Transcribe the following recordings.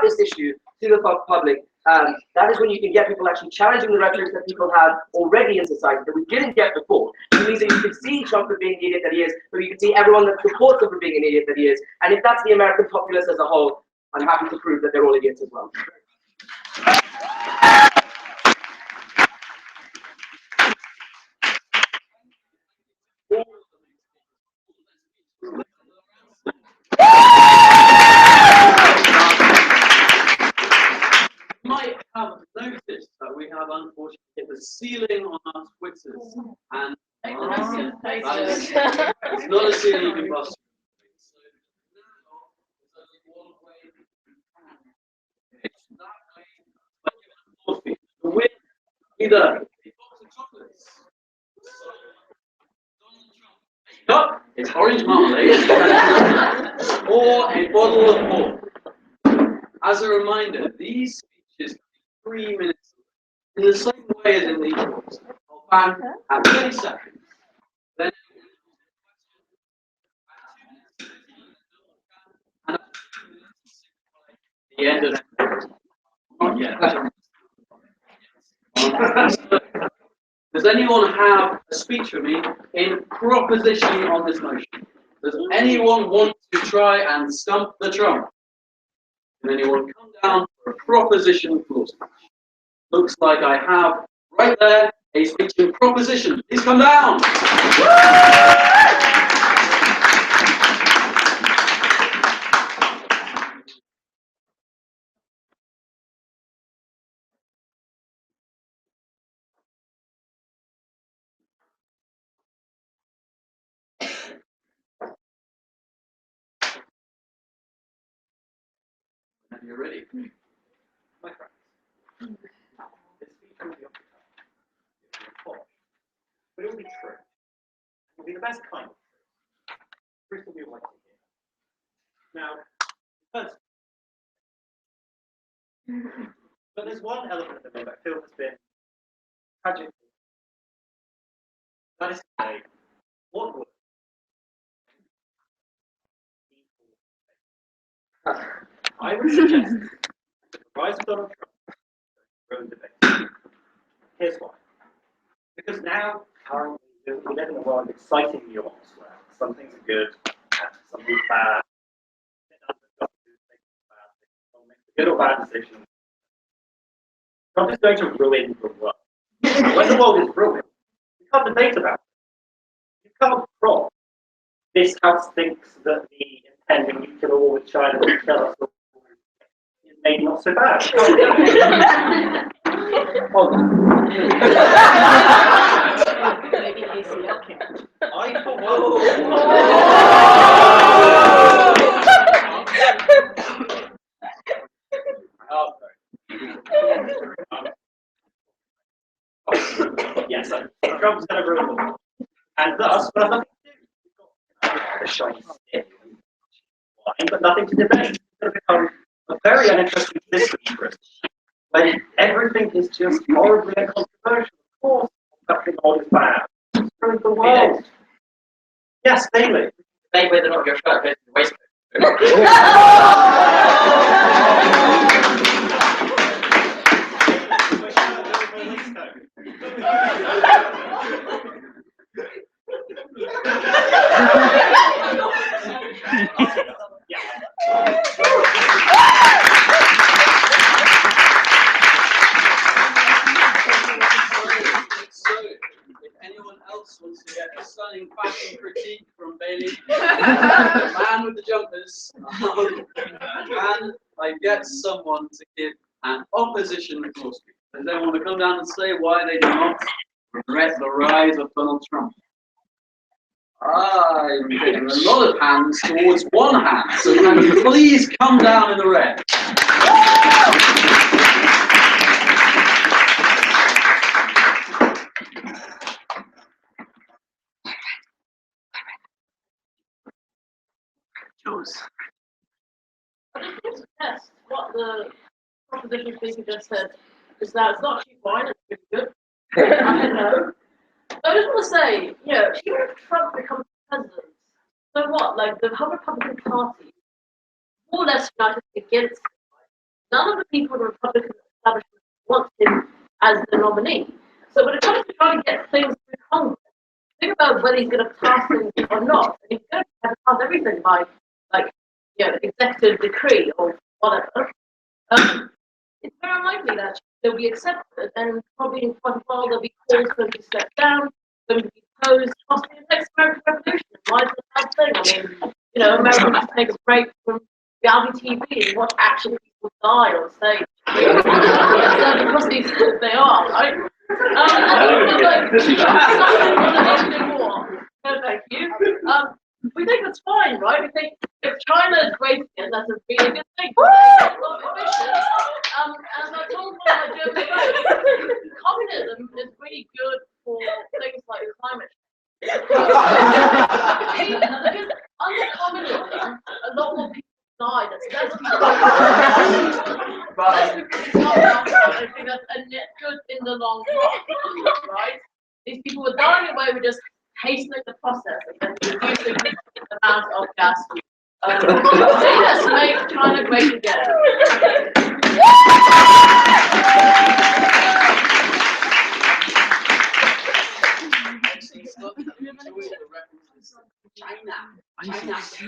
this issue to the public, that is when you can get people actually challenging the rhetoric that people have already in society that we didn't get before. It means that you can see Trump for being the idiot that he is, but you can see everyone that supports him for being an idiot that he is. And if that's the American populace as a whole, I'm happy to prove that they're all idiots as well. You might have noticed that we have unfortunately hit the ceiling on our Twitters, and it's not a ceiling you can bust. The win either a box of chocolates, Donald Trump, it's orange marmalade, or a bottle of port. As a reminder, these speeches can be 3 minutes in the same way as in the talks. I'll ban at 30 seconds. Then and the end of the not yet. Does anyone have a speech for me in proposition on this motion? Does anyone want to try and stump the Trump? Can anyone come down for a proposition floor speech? Looks like I have right there a speech in proposition. Please come down. Are you ready? My friends, this speech will be off the cuff. It will be posh, but it will be true. It will be the best kind of truth. Truth will be all like to hear. Now, first, but there's one element of me that I feel has been tragic. That is to say, what would I would suggest the rise of Donald Trump ruin debate. Here's why. Because now, currently, we live in a world of exciting nuance where some things are good and some things are bad. Make a good or bad decision. Trump is going to ruin the world. When the world is ruined, you can't debate about it. You can't prompt. This House thinks that the impending nuclear war with China will kill us all. Maybe not so bad. Maybe KCL can. I for one. Yes, Trump's going to ruin the world. And thus, but nothing to do. We've got a shiny stick, but nothing to debate. It's going to become a very uninteresting system for us, when everything is just horribly and controversial. Of course, nothing odd is bad. It's ruined the world. Yes, David. Same way they're not your shirt, it's the waistcoat. Wants to get a stunning fashion critique from Bailey, the man with the jumpers, and I get someone to give an opposition floor speech. Does anyone want to come down and say why they do not regret the rise of Donald Trump? I'm getting a lot of hands towards one hand, so can you please come down in the red? I just want to test what the proposition speaker just said is that it's not cheap wine, it's pretty good. I know. I just want to say, you know, even if Trump becomes president, so what? Like the whole Republican Party, more or less united against him. none of the people in the Republican establishment want him as the nominee. So when it comes to trying to get things through Congress, think about whether he's going to pass things or not. And he's going to have to pass everything by, like, executive decree or whatever. It's very unlikely that they'll be accepted, and probably in quite a while there'll be calls for them to step down, going to be posed, possibly the next American Revolution. Why is it a bad thing? I mean, Americans should take a break from reality TV and watch actual people die on stage. Because they are, right? Thank you. We think that's fine, right? We think if China is great again, that's a really good thing. It's a lot of efficient. As I told one of my German friends, communism is really good for things like climate change. Because under communism, a lot more people die. That's people. I think that's a net good in the long run, right? These people were dying away with just hastening the process and reducing the amount of gas. Let's make China great again.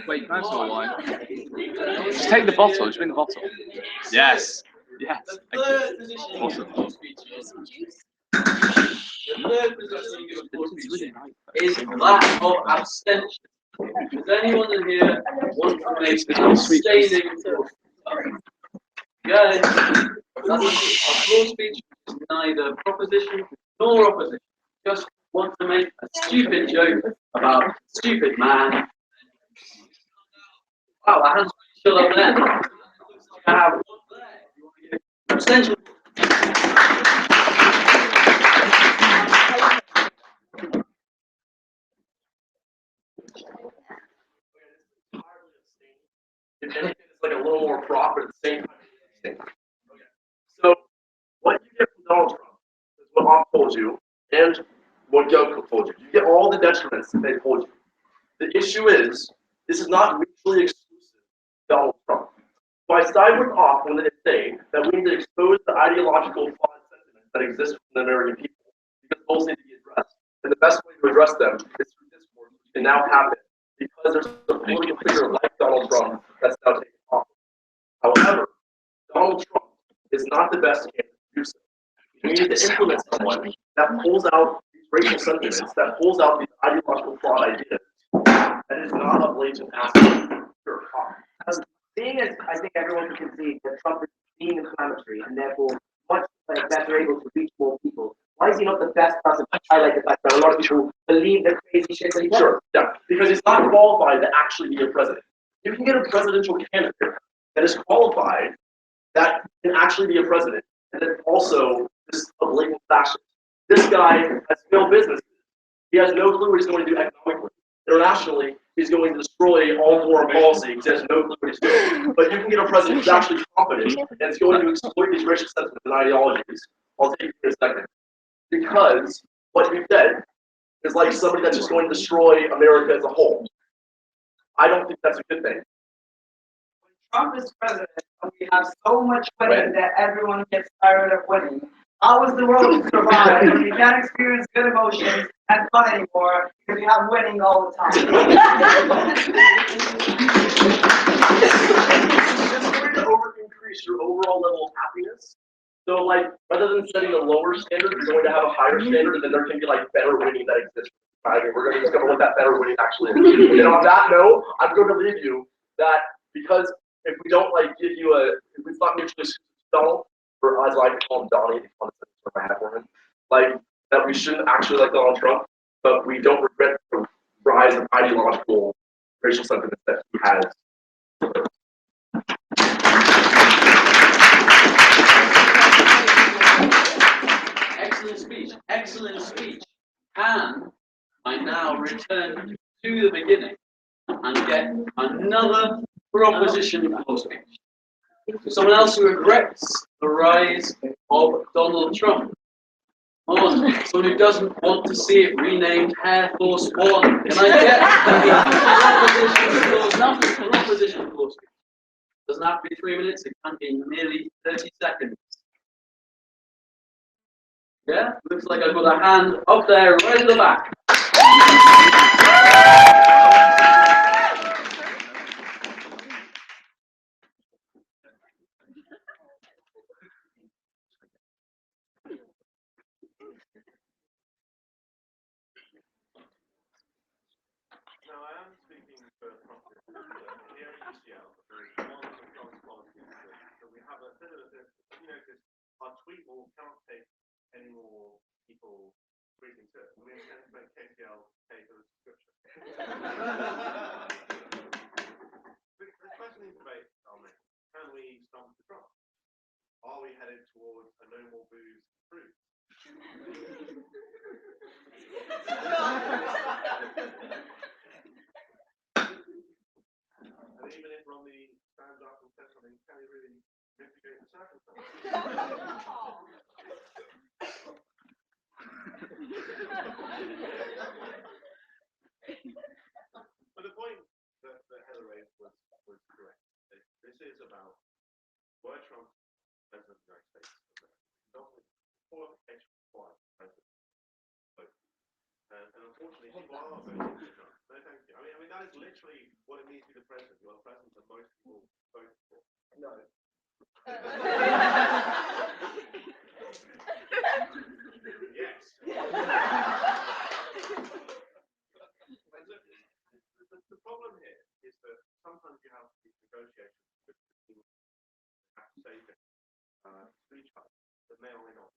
Wait, can I have some wine? Just take the bottle, just bring the bottle. Yes. Yes. Third position Awesome. The third position is that of abstention. Does anyone in here want to make an abstaining guys? That's a floor speech is neither proposition nor opposition. Just want to make a stupid joke about a stupid man. Wow, that hand's shut up there. I have one there. You want to give abstention? If anything, it's like a little more profit at the same time. Okay. So what you get from Donald Trump is what Bob told you and what Yoko told you. You get all the detriments that they told you. The issue is, this is not mutually exclusive to Donald Trump. So I side with off when they say that we need to expose the ideological flawed sentiments that exist from the American people, because those need to be addressed. And the best way to address them is through discourse, which can now happen because there's a political figure like Donald Trump that's now taking office. However, Donald Trump is not the best candidate to do so. We need to implement someone that pulls out these racial sentiments, that pulls out these ideological flawed ideas, that is not a blatant asshole. Being as I think everyone can concede that Trump is being inflammatory and therefore much better able to reach more people, why is he not the best person to highlight the fact that a lot of people believe the crazy shit that he does? Sure, yeah, because he's not qualified to actually be a president. You can get a presidential candidate that is qualified, that can actually be a president, and then also is a blatant fascist. This guy has failed businesses. He has no clue what he's going to do economically. Internationally, he's going to destroy all foreign policy. He has no clue what he's doing. But you can get a president who's actually competent and is going to exploit these racial sentiments and ideologies. I'll take you in a second. Because what you said is like somebody that's just going to destroy America as a whole. I don't think that's a good thing. When Trump is president, we have so much winning that everyone gets tired of winning. How is the world to survive when you can't experience good emotions and fun anymore because you have winning all the time? It's going to increase your overall level of happiness. So, like, rather than setting a lower standard, you're going to have a higher standard, and then there can be like better winning that exists. I mean, we're going to discover what that better winning actually is. And on that note, I'm going to leave you that because if we don't like give you if it's not mutually exclusive, or as I like to call him Donnie, if you want to say my hat for him, like that we shouldn't actually like Donald Trump, but we don't regret the rise of ideological racial sentiments that he has. Excellent speech, excellent speech. Can I now return to the beginning and get another proposition for speech? Someone else who regrets the rise of Donald Trump. Someone who doesn't want to see it renamed Air Force One. Can I get a proposition for speech? Doesn't have to be 3 minutes, it can be merely 30 seconds. Yeah, looks like I've got a hand up there right at the back. Now, I am speaking for profit. Here at UCL, there is one of the Trump's policies that we have a bit of a difference. You notice our tweet wall cannot take any more people tweeting to it. We intend to make KCL pay for the subscription. The question in debate, can we stump the Trump? Are we headed towards a no more booze cruise? And even if Romney stands up and says something, can he really mitigate the circumstances? But the point that Heather raised was correct. This is about were Trump president of the United States of America. Qualification required president. And unfortunately, people are voting for Trump. No, thank you. I mean, that is literally what it means to be the president. You are the president that most people vote for. No. Yes. The problem here is that sometimes you have these negotiations between have to say things to each other that may or may not.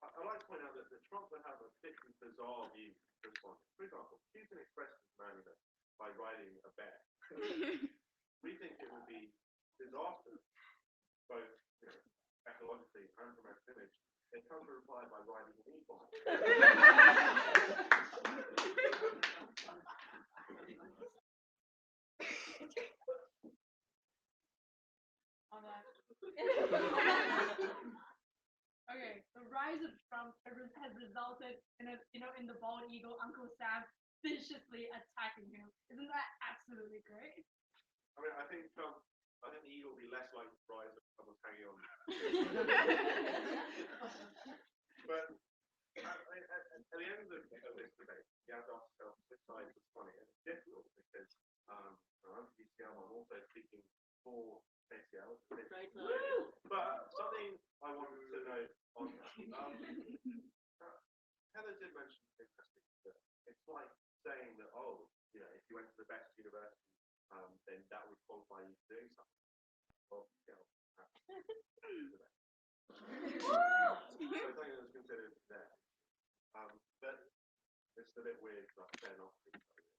I'd like to point out that Trump would have a particularly bizarre view to respond. For example, you can express his manliness by riding a bear. We think it would be disastrous, both ecologically and from our image, if Trump were replied by riding an e-bike. Okay, the rise of Trump has resulted in in the bald eagle, Uncle Sam, viciously attacking him. Isn't that absolutely great? I mean, I think the eagle would be less likely to rise if someone's hanging on. But at the end of this debate, you have to ask yourself which side was funny. And it's difficult because I'm from UCL, I'm also speaking for KCL. But something I wanted to note on that. Heather did mention interesting that it's like saying that, if you went to the best university, then that would qualify you for doing something. Well, so something that was considered there. But it's a bit weird, like they're not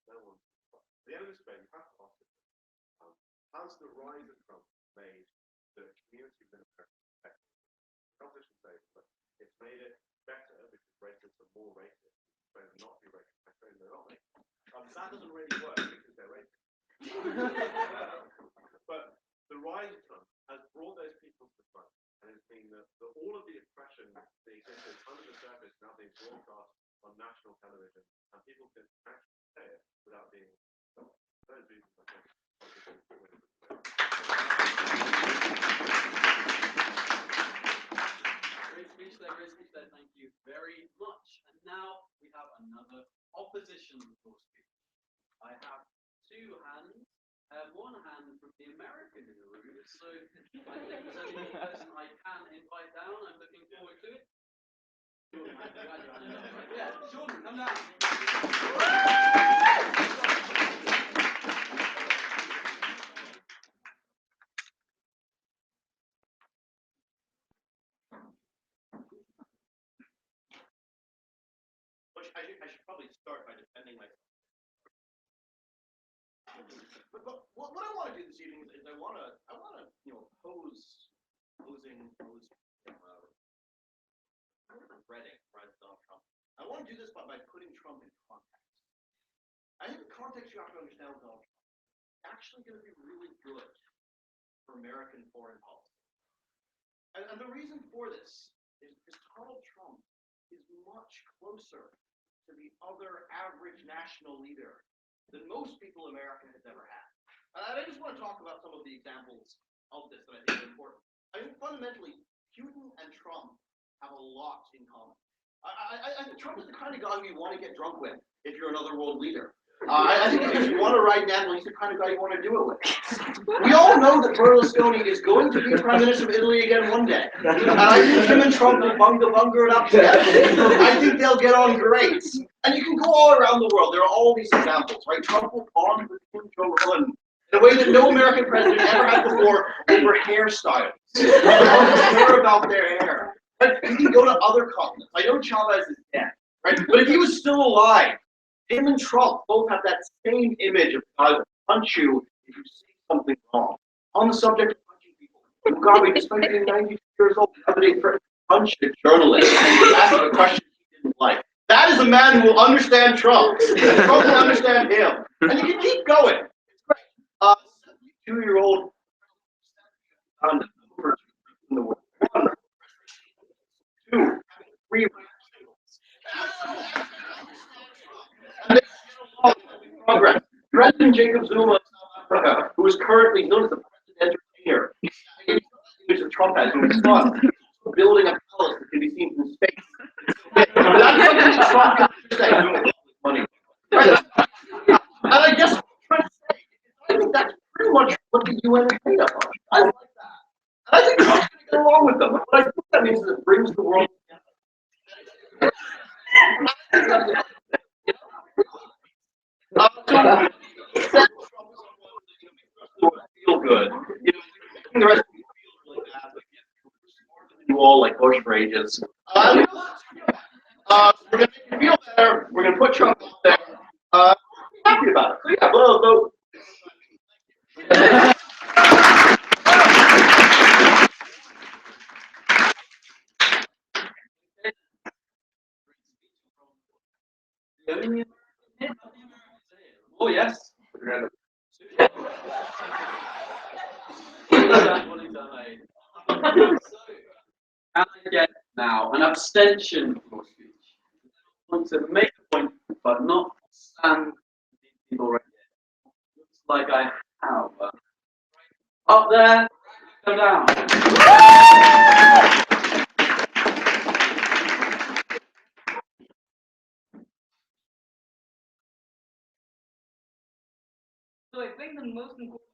no one's at the end of this debate, you have to ask yourself, has the rise of Trump made the community of America better? Competition says, but it's made it better because racists are more racist. Trying to not be racist, I suppose they're not racist. That doesn't really work because they're racist. But the rise of Trump has brought those people to the front, and it's been that all of the oppression that existed under the surface now being broadcast on national television, and people can actually say it without being stopped. Those reasons, I think, Great speech there, thank you very much. And now we have another opposition for speech. I have two hands. I have one hand from the American in the room, so I think there's only one person I can invite down. I'm looking forward to it. Yeah, Jordan, come down. I should probably start by defending myself. But what I want to do this evening is I want to Redding, Donald Trump. I want to do this by putting Trump in context. I think the context you have to understand with Donald Trump is actually going to be really good for American foreign policy. And the reason for this is because Donald Trump is much closer to the other average national leader than most people in America has ever had. And I just want to talk about some of the examples of this that I think are important. I think fundamentally, Putin and Trump have a lot in common. I think Trump is the kind of guy who you want to get drunk with if you're another world leader. I think if you want to ride Natalie, he's the kind of guy you want to do it with. We all know that Berlusconi is going to be Prime Minister of Italy again one day. And I think him and Trump will bunga it up together. I think they'll get on great. And you can go all around the world. There are all these examples, right? Trump will bond with Kim Jong-un in a way that no American president ever had before over hairstyles. They don't care about their hair. Right? You can go to other continents. I know Chavez is dead, right? But if he was still alive, him and Trump both have that same image of guys that punch you if you say something wrong. On the subject of punching people, Mugabe, despite being 92 years old, punched a journalist and asked him a question he didn't like. That is a man who will understand Trump. Trump will understand him. And you can keep going. It's great. 72-year-old in the world. 1, 2, 3 and they get along with progress. President Jacob Zuma of South Africa, who is currently known as the president entertainer, image of Trump has in his son, building a palace that can be seen from space. That's something Trump can understand with money. Right? And I guess what I'm trying to say is I think that's pretty much what the UN is made up of. I like that. And I think Trump's going to get along with them. What I think that means is it brings the world together. Feel good. You know, making the rest of you feel really bad, like you all like Bush for ages. We're gonna make you feel better. We're gonna put Trump up there. Happy about it. So yeah, vote. Oh yes. Can I get now an abstention for speech? I want to make a point, but not stand people right here. Looks like I have. Up there, go down. So I think the most important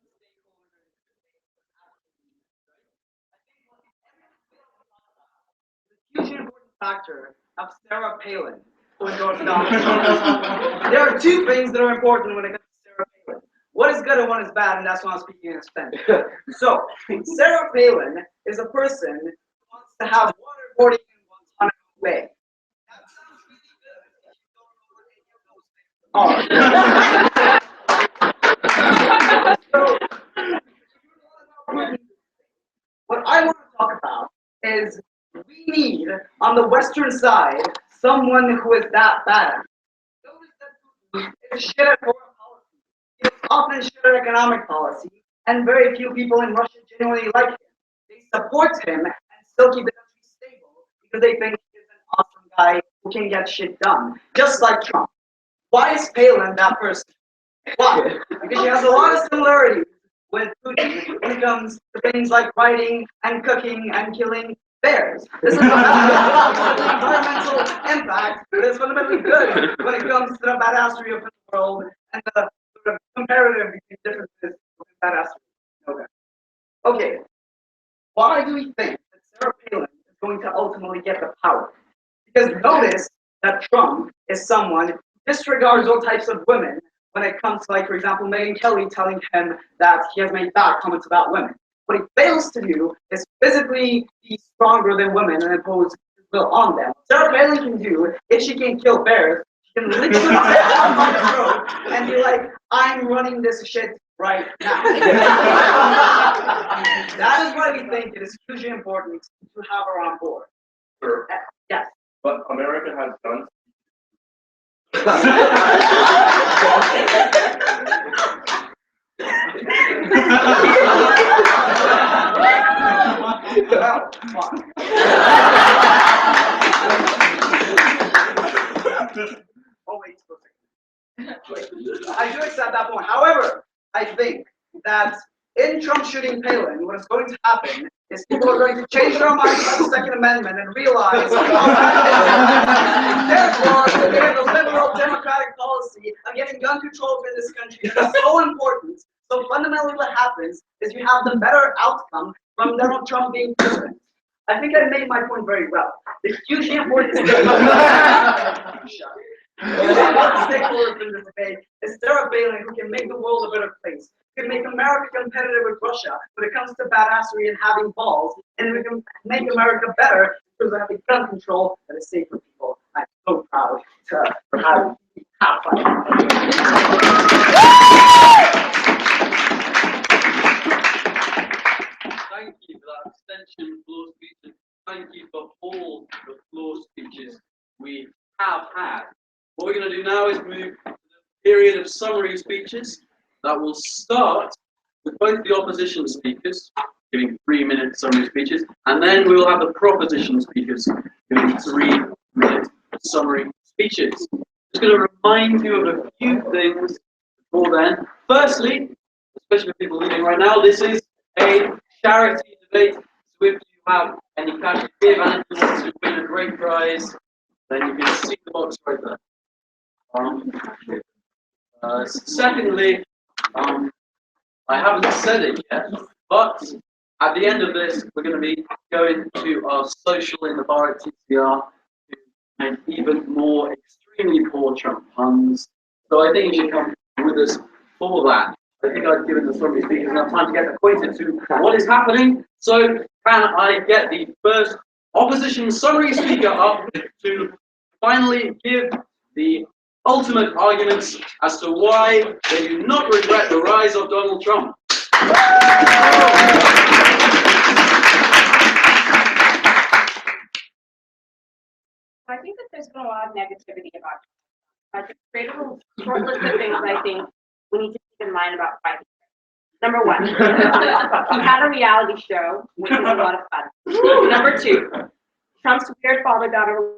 huge important factor of Sarah Palin who endorsed Donald Trump. There are two things that are important when it comes to Sarah Palin. One is good and one is bad, and that's why I'm speaking in Spanish. So, Sarah Palin is a person who wants to have waterboarding in Guantanamo Bay. That sounds really good. So, what I want to talk about is we need, on the Western side, someone who is that bad. Notice that Putin is shit at foreign policy. He is often shit at economic policy, and very few people in Russia genuinely like him. They support him and still keep the country stable because they think he is an awesome guy who can get shit done, just like Trump. Why is Palin that person? Why? Because she has a lot of similarities with Putin when it comes to things like writing and cooking and killing bears. This is about the environmental impact, but it's fundamentally good when it comes to the badassery of the world and the sort of comparative between differences of badassery. Okay. Why do we think that Sarah Palin is going to ultimately get the power? Because notice that Trump is someone who disregards all types of women when it comes to, like, for example, Megyn Kelly telling him that he has made bad comments about women. What he fails to do is physically be stronger than women and impose his will on them. Sarah Palin can do, if she can kill bears, she can literally sit down on the road and be like, I'm running this shit right now. That is why we think it is hugely important to have her on board. Sure. Yes. But America has guns. Oh, wait. I do accept that point. However, I think what's going to happen is people are going to change their minds about the Second Amendment and realize therefore that they have a liberal democratic policy of getting gun control in this country that is so important. So fundamentally what happens is you have the better outcome from Donald Trump being president. I think I made my point very well. The hugely important stakeholder in this debate is Sarah Palin, who can make the world a better place. Who can make America competitive with Russia when it comes to badassery and having balls, and we can make America better because of having gun control that is safe for people. I'm so proud for having Thank you for that extension floor speech, and thank you for all the floor speeches we have had. What we're going to do now is move to the period of summary speeches that will start with both the opposition speakers giving 3-minute summary speeches, and then we will have the proposition speakers giving 3-minute summary speeches. Just going to remind you of a few things before then. Firstly, especially for people leaving right now, this is a charity debate. So if you have any cash to give and if you want to win a great prize, then you can see the box right there. Secondly, I haven't said it yet, but at the end of this, we're going to be going to our social in the bar at TCR to make even more extremely poor Trump puns. So I think you should come with us for that. I think I've given the summary speakers enough time to get acquainted to what is happening. So can I get the first opposition summary speaker up to finally give the ultimate arguments as to why they do not regret the rise of Donald Trump? I think that there's been a lot of negativity about it. I've created a short list of things I think we need to keep in mind about fighting. Number one, he had a reality show, which was a lot of fun. Number two, Trump's weird father-daughter